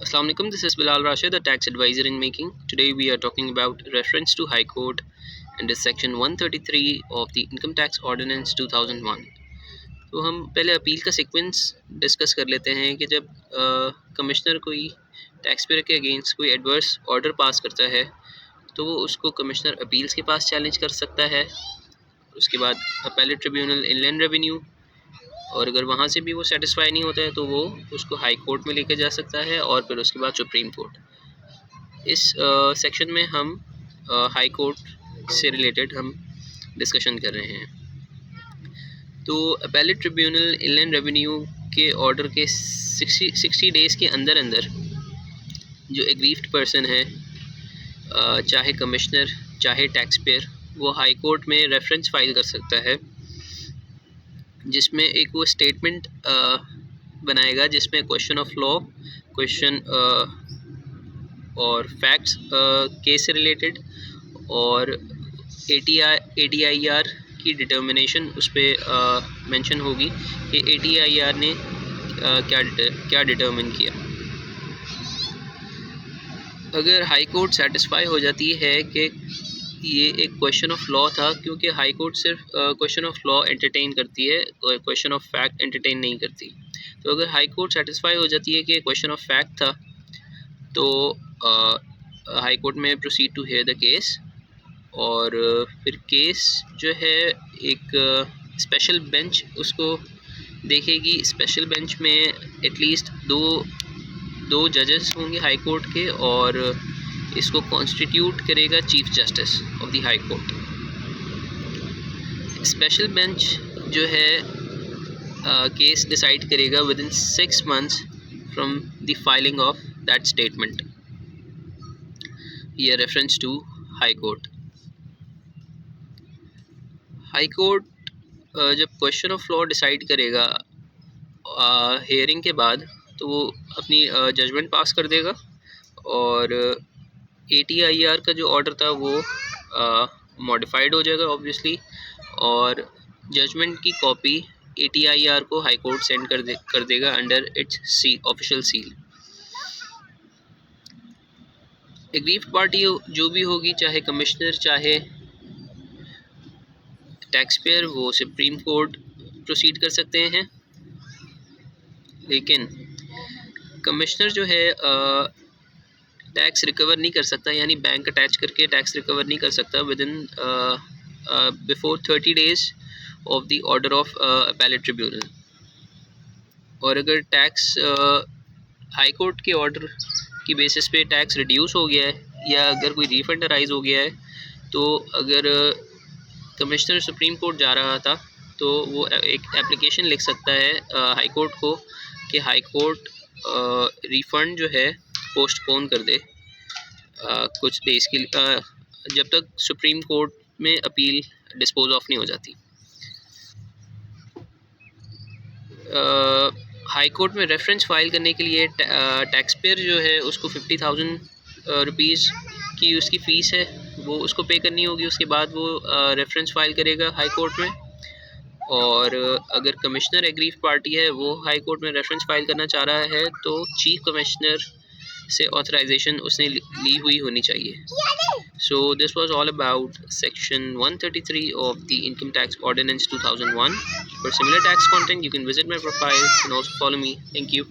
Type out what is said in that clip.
Assalamu alaikum, this is Bilal Rashid, a tax advisor in making. Today we are talking about reference to High Court and is section 133 of the Income Tax Ordinance 2001. तो हम पहले appeal का sequence discuss कर लेते हैं कि जब commissioner कोई टैक्स पेयर के अगेंस्ट कोई एडवर्स ऑर्डर पास करता है तो वो उसको कमिश्नर अपील्स के पास चैलेंज कर सकता है। उसके बाद अपीलेट ट्रिब्यूनल, इनलैंड रेवेन्यू, और अगर वहाँ से भी वो सेटिस्फाई नहीं होता है तो वो उसको हाई कोर्ट में लेकर जा सकता है और फिर उसके बाद सुप्रीम कोर्ट। इस सेक्शन में हम हाई कोर्ट से रिलेटेड हम डिस्कशन कर रहे हैं। तो अपीलेट ट्रिब्यूनल, इनलैंड रेवेन्यू के ऑर्डर के 60 डेज़ के अंदर अंदर जो एग्रीव्ड पर्सन है, चाहे कमिश्नर चाहे टैक्स पेयर, वो हाई कोर्ट में रेफरेंस फाइल कर सकता है जिसमें एक वो स्टेटमेंट बनाएगा जिसमें क्वेश्चन ऑफ लॉ, क्वेश्चन और फैक्ट्स केस से रिलेटेड और ADIR की डिटर्मिनेशन उस पर मेंशन होगी कि ADIR ने क्या डिटर्मिन किया। अगर हाई कोर्ट सेटिस्फाई हो जाती है कि ये एक क्वेश्चन ऑफ लॉ था, क्योंकि हाई कोर्ट सिर्फ क्वेश्चन ऑफ लॉ एंटरटेन करती है, क्वेश्चन ऑफ फैक्ट एंटरटेन नहीं करती। तो अगर हाई कोर्ट सेटिस्फाई हो जाती है कि क्वेश्चन ऑफ फैक्ट था तो हाई कोर्ट में proceed to hear the case, और फिर केस जो है एक स्पेशल बेंच उसको देखेगी। स्पेशल बेंच में एटलीस्ट दो जजेस होंगे हाई कोर्ट के, और इसको कॉन्स्टिट्यूट करेगा chief justice of the high court. Special bench जो है केस डिसाइड करेगा within 6 months from the filing of that statement. ये reference to high court. High court जब क्वेश्चन ऑफ लॉ डिसाइड करेगा हेयरिंग के बाद, तो वो अपनी जजमेंट पास कर देगा, और ADIR का जो ऑर्डर था वो मॉडिफाइड हो जाएगा ऑब्वियसली, और जजमेंट की कॉपी ADIR को हाई कोर्ट सेंड कर देगा under its official seal. Aggrieved party जो भी होगी, चाहे कमिश्नर चाहे टैक्स पेयर, वो सुप्रीम कोर्ट प्रोसीड कर सकते हैं। लेकिन कमिश्नर जो है टैक्स रिकवर नहीं कर सकता, यानी बैंक अटैच करके टैक्स रिकवर नहीं कर सकता with in before 30 days of the order of appellate tribunal. और अगर टैक्स हाई कोर्ट के ऑर्डर की बेसिस पे टैक्स रिड्यूस हो गया है या अगर कोई रिफंड अराइज हो गया है, तो अगर कमिश्नर सुप्रीम कोर्ट जा रहा था तो वो एक एप्लीकेशन लिख सकता है हाई कोर्ट को कि हाई कोर्ट रिफ़ंड जो है पोस्टपोन कर दे कुछ डेज़ के लिए, जब तक सुप्रीम कोर्ट में अपील डिस्पोज ऑफ नहीं हो जाती। हाई कोर्ट में रेफरेंस फाइल करने के लिए टैक्स पेयर जो है उसको 50,000 रुपीज़ की उसकी फ़ीस है, वो उसको पे करनी होगी। उसके बाद वो रेफरेंस फाइल करेगा हाई कोर्ट में, और अगर कमिश्नर एग्रीव्ड पार्टी है वो हाई कोर्ट में रेफरेंस फाइल करना चाह रहा है तो चीफ कमिश्नर से ऑथराइजेशन उसने ली हुई होनी चाहिए। So this was all about section 133 of the income tax ordinance 2001। For similar tax content you can visit my profile and also follow me. Thank you.